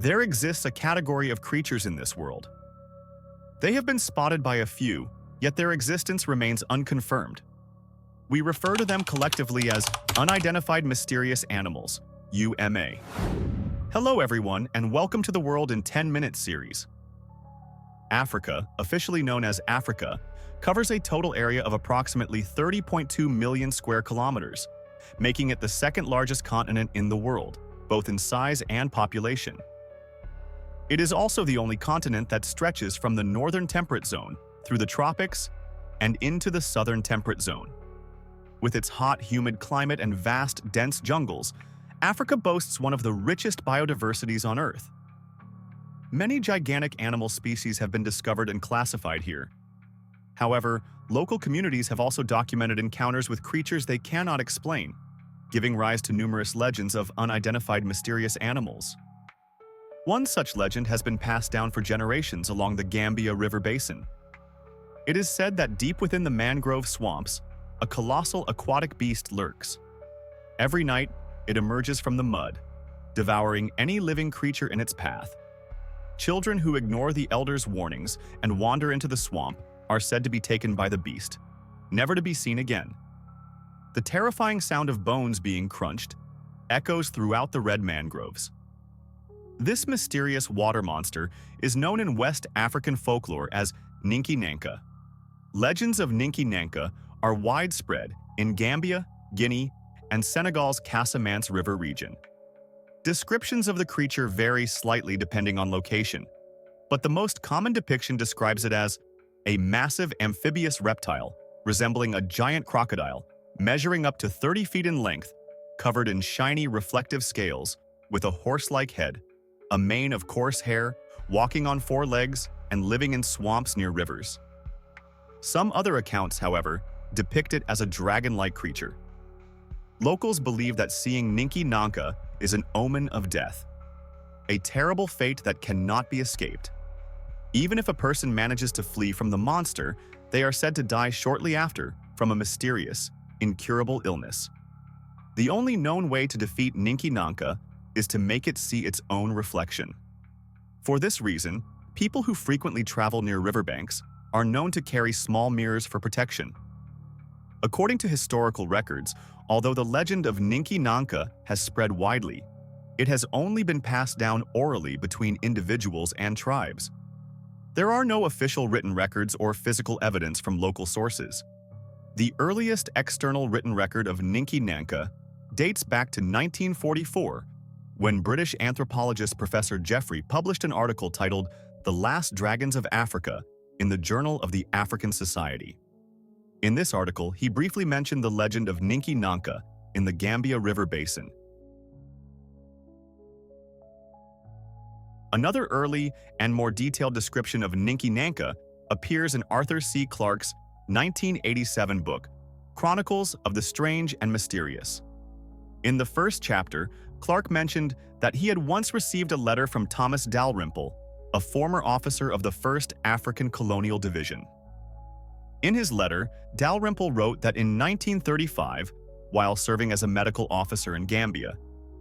There exists a category of creatures in this world. They have been spotted by a few, yet their existence remains unconfirmed. We refer to them collectively as Unidentified Mysterious Animals, UMA. Hello everyone, and welcome to the World in 10 Minutes series. Africa, officially known as Africa, covers a total area of approximately 30.2 million square kilometers, making it the second largest continent in the world, both in size and population. It is also the only continent that stretches from the northern temperate zone through the tropics and into the southern temperate zone. With its hot, humid climate and vast, dense jungles, Africa boasts one of the richest biodiversities on Earth. Many gigantic animal species have been discovered and classified here. However, local communities have also documented encounters with creatures they cannot explain, giving rise to numerous legends of unidentified mysterious animals. One such legend has been passed down for generations along the Gambia River basin. It is said that deep within the mangrove swamps, a colossal aquatic beast lurks. Every night, it emerges from the mud, devouring any living creature in its path. Children who ignore the elders' warnings and wander into the swamp are said to be taken by the beast, never to be seen again. The terrifying sound of bones being crunched echoes throughout the red mangroves. This mysterious water monster is known in West African folklore as Ninki Nanka. Legends of Ninki Nanka are widespread in Gambia, Guinea, and Senegal's Casamance River region. Descriptions of the creature vary slightly depending on location, but the most common depiction describes it as a massive amphibious reptile resembling a giant crocodile, measuring up to 30 feet in length, covered in shiny reflective scales, with a horse-like head, a mane of coarse hair, walking on four legs, and living in swamps near rivers. Some other accounts, however, depict it as a dragon-like creature. Locals believe that seeing Ninki Nanka is an omen of death, a terrible fate that cannot be escaped. Even if a person manages to flee from the monster, they are said to die shortly after from a mysterious, incurable illness. The only known way to defeat Ninki Nanka is to make it see its own reflection. For this reason, people who frequently travel near riverbanks are known to carry small mirrors for protection. According to historical records, although the legend of Ninki Nanka has spread widely, it has only been passed down orally between individuals and tribes. There are no official written records or physical evidence from local sources. The earliest external written record of Ninki Nanka dates back to 1944, when British anthropologist Professor Jeffrey published an article titled "The Last Dragons of Africa" in the Journal of the African Society. In this article, he briefly mentioned the legend of Ninki Nanka in the Gambia River basin. Another early and more detailed description of Ninki Nanka appears in Arthur C. Clarke's 1987 book, Chronicles of the Strange and Mysterious. In the first chapter, Clarke mentioned that he had once received a letter from Thomas Dalrymple, a former officer of the 1st African Colonial Division. In his letter, Dalrymple wrote that in 1935, while serving as a medical officer in Gambia,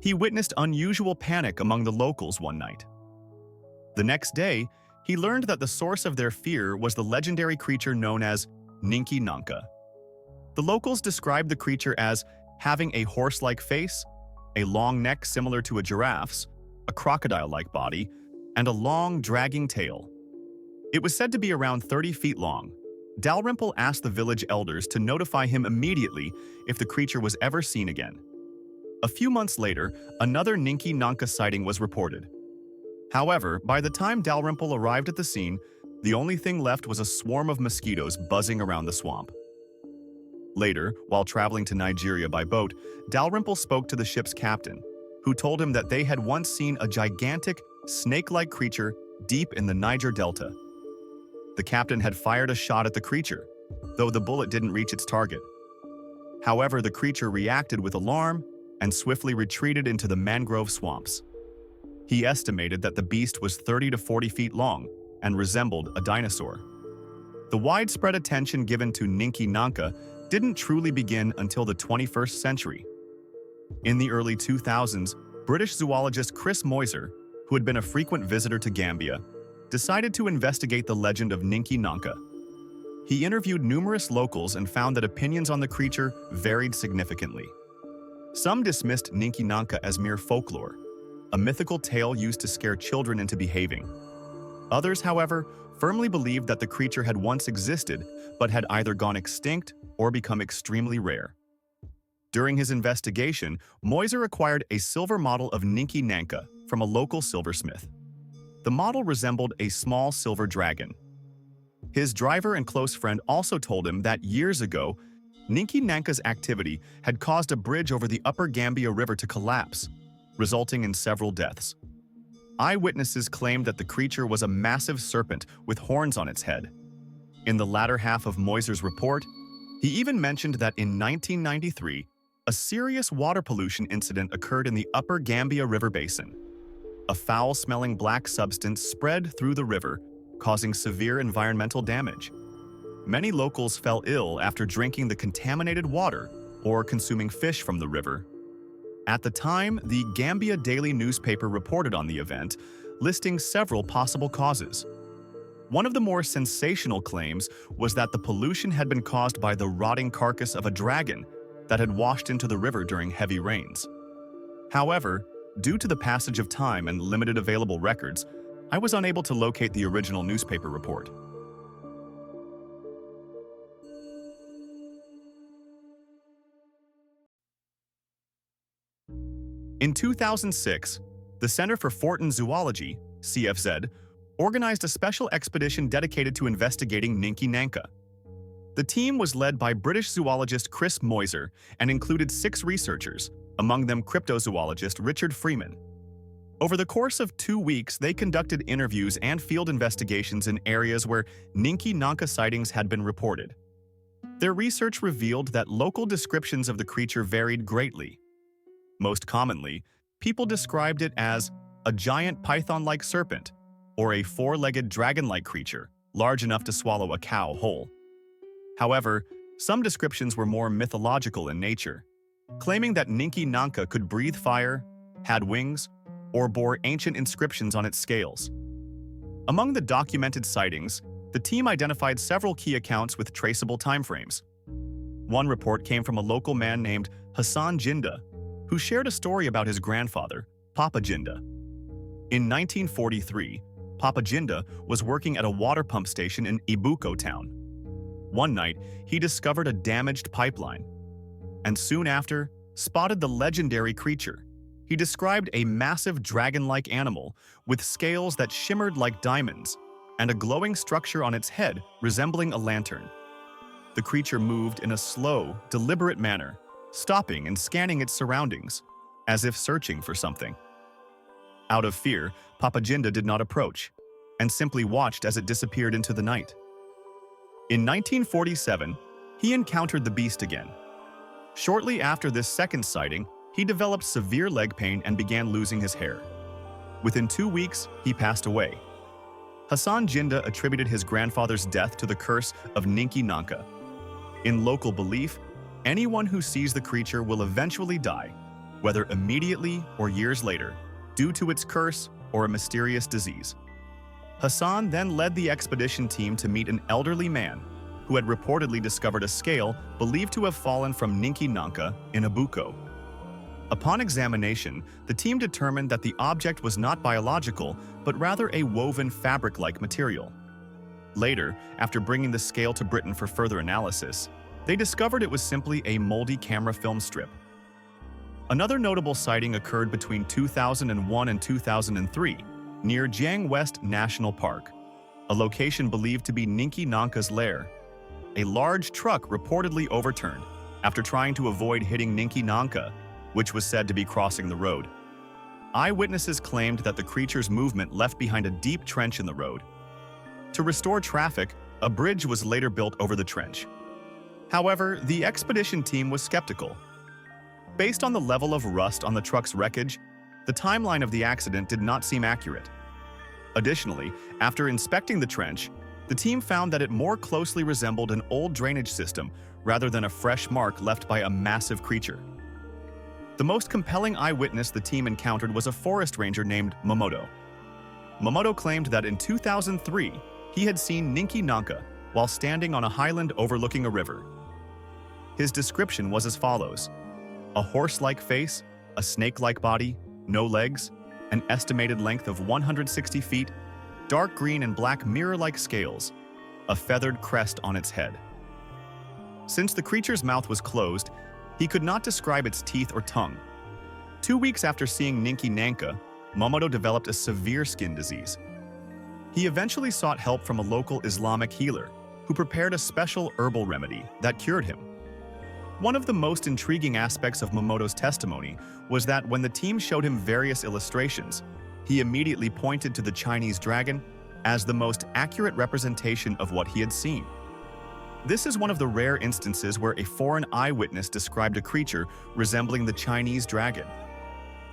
he witnessed unusual panic among the locals one night. The next day, he learned that the source of their fear was the legendary creature known as Ninki Nanka. The locals described the creature as having a horse-like face, a long neck similar to a giraffe's, a crocodile-like body, and a long, dragging tail. It was said to be around 30 feet long. Dalrymple asked the village elders to notify him immediately if the creature was ever seen again. A few months later, another Ninki Nanka sighting was reported. However, by the time Dalrymple arrived at the scene, the only thing left was a swarm of mosquitoes buzzing around the swamp. Later, while traveling to Nigeria by boat, Dalrymple spoke to the ship's captain, who told him that they had once seen a gigantic, snake-like creature deep in the Niger Delta. The captain had fired a shot at the creature, though the bullet didn't reach its target. However, the creature reacted with alarm and swiftly retreated into the mangrove swamps. He estimated that the beast was 30 to 40 feet long and resembled a dinosaur. The widespread attention given to Ninki Nanka didn't truly begin until the 21st century. In the early 2000s, British zoologist Chris Moyser who had been a frequent visitor to Gambia, decided to investigate the legend of Ninki Nanka. He interviewed numerous locals and found that opinions on the creature varied significantly. Some dismissed Ninki Nanka as mere folklore, a mythical tale used to scare children into behaving. Others, however, firmly believed that the creature had once existed but had either gone extinct or become extremely rare. During his investigation, Moiser acquired a silver model of Ninki Nanka from a local silversmith. The model resembled a small silver dragon. His driver and close friend also told him that years ago, Ninki Nanka's activity had caused a bridge over the upper Gambia River to collapse, resulting in several deaths. Eyewitnesses claimed that the creature was a massive serpent with horns on its head. In the latter half of Moiser's report, he even mentioned that in 1993, a serious water pollution incident occurred in the upper Gambia River basin. A foul-smelling black substance spread through the river, causing severe environmental damage. Many locals fell ill after drinking the contaminated water or consuming fish from the river. At the time, the Gambia Daily newspaper reported on the event, listing several possible causes. One of the more sensational claims was that the pollution had been caused by the rotting carcass of a dragon that had washed into the river during heavy rains. However, due to the passage of time and limited available records, I was unable to locate the original newspaper report. In 2006, the Center for Fortean Zoology, CFZ, organized a special expedition dedicated to investigating Ninki Nanka. The team was led by British zoologist Chris Moiser and included 6 researchers, among them cryptozoologist Richard Freeman. Over the course of 2 weeks, they conducted interviews and field investigations in areas where Ninki Nanka sightings had been reported. Their research revealed that local descriptions of the creature varied greatly. Most commonly, people described it as a giant python-like serpent or a 4-legged dragon-like creature, large enough to swallow a cow whole. However, some descriptions were more mythological in nature, claiming that Ninki Nanka could breathe fire, had wings, or bore ancient inscriptions on its scales. Among the documented sightings, the team identified several key accounts with traceable timeframes. One report came from a local man named Hassan Jinda, who shared a story about his grandfather, Papa Jinda. In 1943, Papa Jinda was working at a water pump station in Ibuko town. One night, he discovered a damaged pipeline, and soon after, spotted the legendary creature. He described a massive dragon-like animal with scales that shimmered like diamonds and a glowing structure on its head resembling a lantern. The creature moved in a slow, deliberate manner, stopping and scanning its surroundings, as if searching for something. Out of fear, Papa Jinda did not approach, and simply watched as it disappeared into the night. In 1947, he encountered the beast again. Shortly after this second sighting, he developed severe leg pain and began losing his hair. Within 2 weeks, he passed away. Hassan Jinda attributed his grandfather's death to the curse of Ninki Nanka. In local belief, anyone who sees the creature will eventually die, whether immediately or years later, due to its curse or a mysterious disease. Hassan then led the expedition team to meet an elderly man who had reportedly discovered a scale believed to have fallen from Ninki Nanka in Ibuko. Upon examination, the team determined that the object was not biological, but rather a woven fabric-like material. Later, after bringing the scale to Britain for further analysis, they discovered it was simply a moldy camera film strip. Another notable sighting occurred between 2001 and 2003, near Jiang West National Park, a location believed to be Ninki Nanka's lair. A large truck reportedly overturned after trying to avoid hitting Ninki Nanka, which was said to be crossing the road. Eyewitnesses claimed that the creature's movement left behind a deep trench in the road. To restore traffic, a bridge was later built over the trench. However, the expedition team was skeptical. Based on the level of rust on the truck's wreckage, the timeline of the accident did not seem accurate. Additionally, after inspecting the trench, the team found that it more closely resembled an old drainage system rather than a fresh mark left by a massive creature. The most compelling eyewitness the team encountered was a forest ranger named Momoto. Momoto claimed that in 2003, he had seen Ninki Nanka while standing on a highland overlooking a river. His description was as follows: a horse-like face, a snake-like body, no legs, an estimated length of 160 feet, dark green and black mirror-like scales, a feathered crest on its head. Since the creature's mouth was closed, he could not describe its teeth or tongue. 2 weeks after seeing Ninki Nanka, Momoto developed a severe skin disease. He eventually sought help from a local Islamic healer, who prepared a special herbal remedy that cured him. One of the most intriguing aspects of Momoto's testimony was that when the team showed him various illustrations, he immediately pointed to the Chinese dragon as the most accurate representation of what he had seen. This is one of the rare instances where a foreign eyewitness described a creature resembling the Chinese dragon.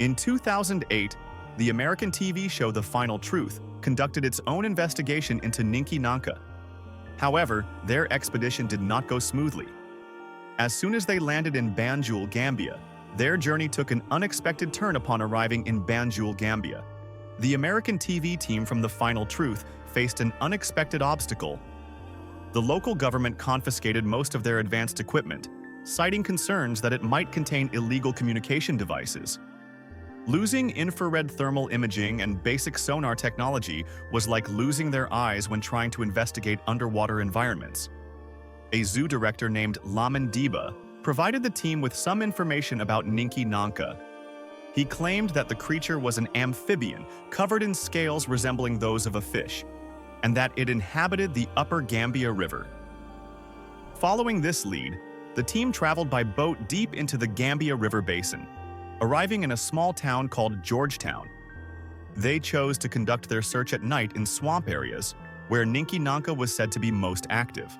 In 2008, the American TV show The Final Truth conducted its own investigation into Ninki Nanka. However, their expedition did not go smoothly. As soon as they landed in Banjul, Gambia, their journey took an unexpected turn upon arriving in Banjul, Gambia. The American TV team from The Final Truth faced an unexpected obstacle. The local government confiscated most of their advanced equipment, citing concerns that it might contain illegal communication devices. Losing infrared thermal imaging and basic sonar technology was like losing their eyes when trying to investigate underwater environments. A zoo director named Laman Diba provided the team with some information about Ninki Nanka. He claimed that the creature was an amphibian covered in scales resembling those of a fish, and that it inhabited the upper Gambia River. Following this lead, the team traveled by boat deep into the Gambia River basin, arriving in a small town called Georgetown. They chose to conduct their search at night in swamp areas, where Ninki Nanka was said to be most active.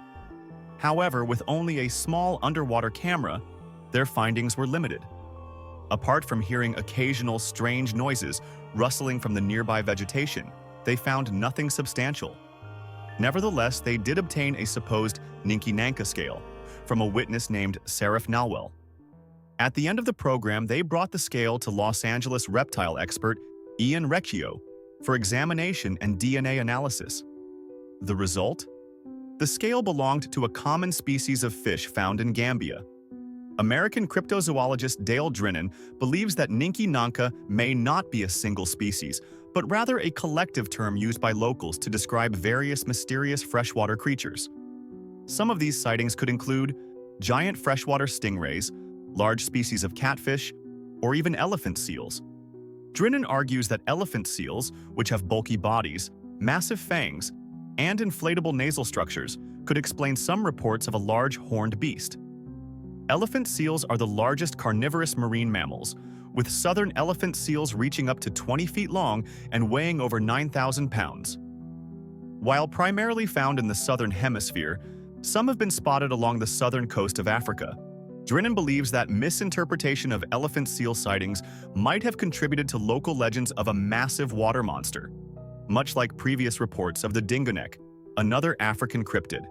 However, with only a small underwater camera, their findings were limited. Apart from hearing occasional strange noises rustling from the nearby vegetation, they found nothing substantial. Nevertheless, they did obtain a supposed Ninki Nanka scale from a witness named Seraph Nalwell. At the end of the program, they brought the scale to Los Angeles reptile expert Ian Recchio for examination and DNA analysis. The result? The scale belonged to a common species of fish found in Gambia. American cryptozoologist Dale Drinnen believes that Ninki Nanka may not be a single species, but rather a collective term used by locals to describe various mysterious freshwater creatures. Some of these sightings could include giant freshwater stingrays, large species of catfish, or even elephant seals. Drinnen argues that elephant seals, which have bulky bodies, massive fangs, and inflatable nasal structures, could explain some reports of a large horned beast. Elephant seals are the largest carnivorous marine mammals, with southern elephant seals reaching up to 20 feet long and weighing over 9,000 pounds. While primarily found in the southern hemisphere, some have been spotted along the southern coast of Africa. Drinnen believes that misinterpretation of elephant seal sightings might have contributed to local legends of a massive water monster, much like previous reports of the dingonek, another African cryptid.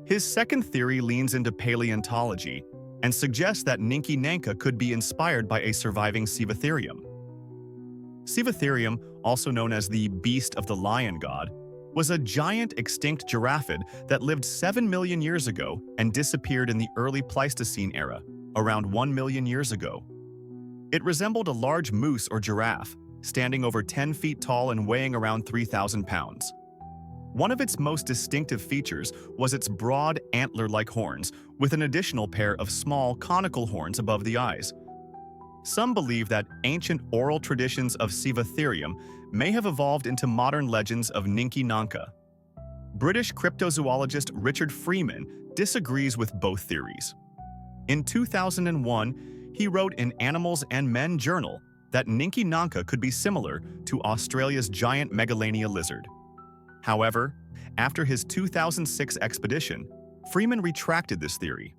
His second theory leans into paleontology and suggests that Ninki Nanka could be inspired by a surviving Civatherium. Civatherium, also known as the Beast of the Lion God, was a giant extinct giraffid that lived 7 million years ago and disappeared in the early Pleistocene era, around 1 million years ago. It resembled a large moose or giraffe, standing over 10 feet tall and weighing around 3,000 pounds. One of its most distinctive features was its broad, antler-like horns, with an additional pair of small, conical horns above the eyes. Some believe that ancient oral traditions of Civatherium may have evolved into modern legends of Ninki Nanka. British cryptozoologist Richard Freeman disagrees with both theories. In 2001, he wrote in Animals and Men journal that Ninki Nanka could be similar to Australia's giant Megalania lizard. However, after his 2006 expedition, Freeman retracted this theory.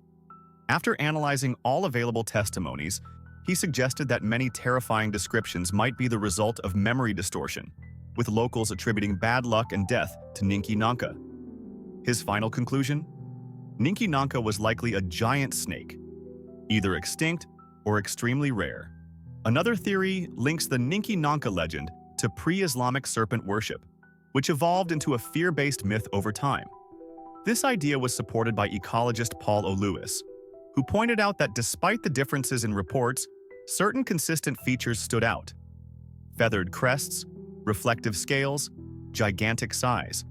After analyzing all available testimonies, he suggested that many terrifying descriptions might be the result of memory distortion, with locals attributing bad luck and death to Ninki Nanka. His final conclusion? Ninki Nanka was likely a giant snake, either extinct or extremely rare. Another theory links the Ninki Nanka legend to pre-Islamic serpent worship, which evolved into a fear-based myth over time. This idea was supported by ecologist Paul O. Lewis, who pointed out that despite the differences in reports, certain consistent features stood out: feathered crests, reflective scales, gigantic size.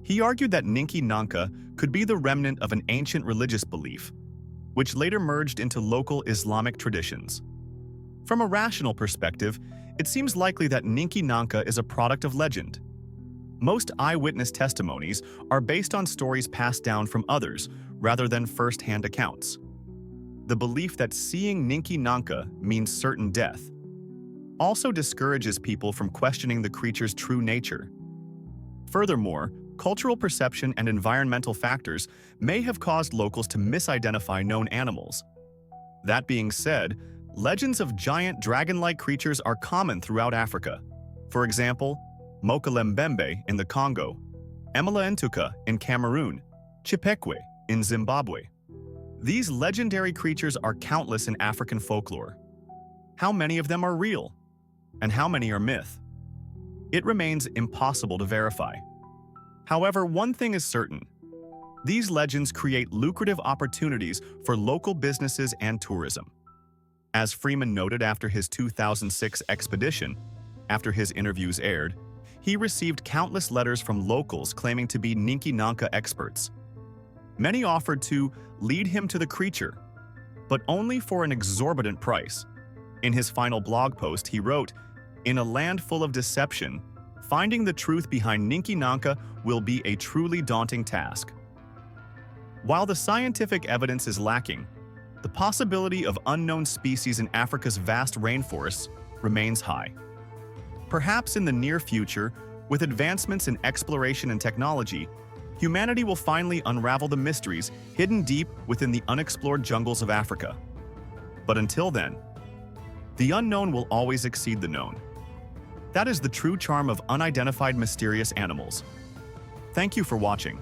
He argued that Ninki Nanka could be the remnant of an ancient religious belief, which later merged into local Islamic traditions. From a rational perspective, it seems likely that Ninki Nanka is a product of legend. Most eyewitness testimonies are based on stories passed down from others rather than first-hand accounts. The belief that seeing Ninki Nanka means certain death also discourages people from questioning the creature's true nature. Furthermore, cultural perception and environmental factors may have caused locals to misidentify known animals. That being said, legends of giant dragon-like creatures are common throughout Africa. For example, Mokalembembe in the Congo, Emela in Cameroon, Chipekwe in Zimbabwe. These legendary creatures are countless in African folklore. How many of them are real? And how many are myth? It remains impossible to verify. However, one thing is certain: these legends create lucrative opportunities for local businesses and tourism. As Freeman noted after his 2006 expedition, after his interviews aired, he received countless letters from locals claiming to be Ninki Nanka experts. Many offered to lead him to the creature, but only for an exorbitant price. In his final blog post, he wrote, "In a land full of deception, finding the truth behind Ninki Nanka will be a truly daunting task." While the scientific evidence is lacking, the possibility of unknown species in Africa's vast rainforests remains high. Perhaps in the near future, with advancements in exploration and technology, humanity will finally unravel the mysteries hidden deep within the unexplored jungles of Africa. But until then, the unknown will always exceed the known. That is the true charm of unidentified mysterious animals. Thank you for watching.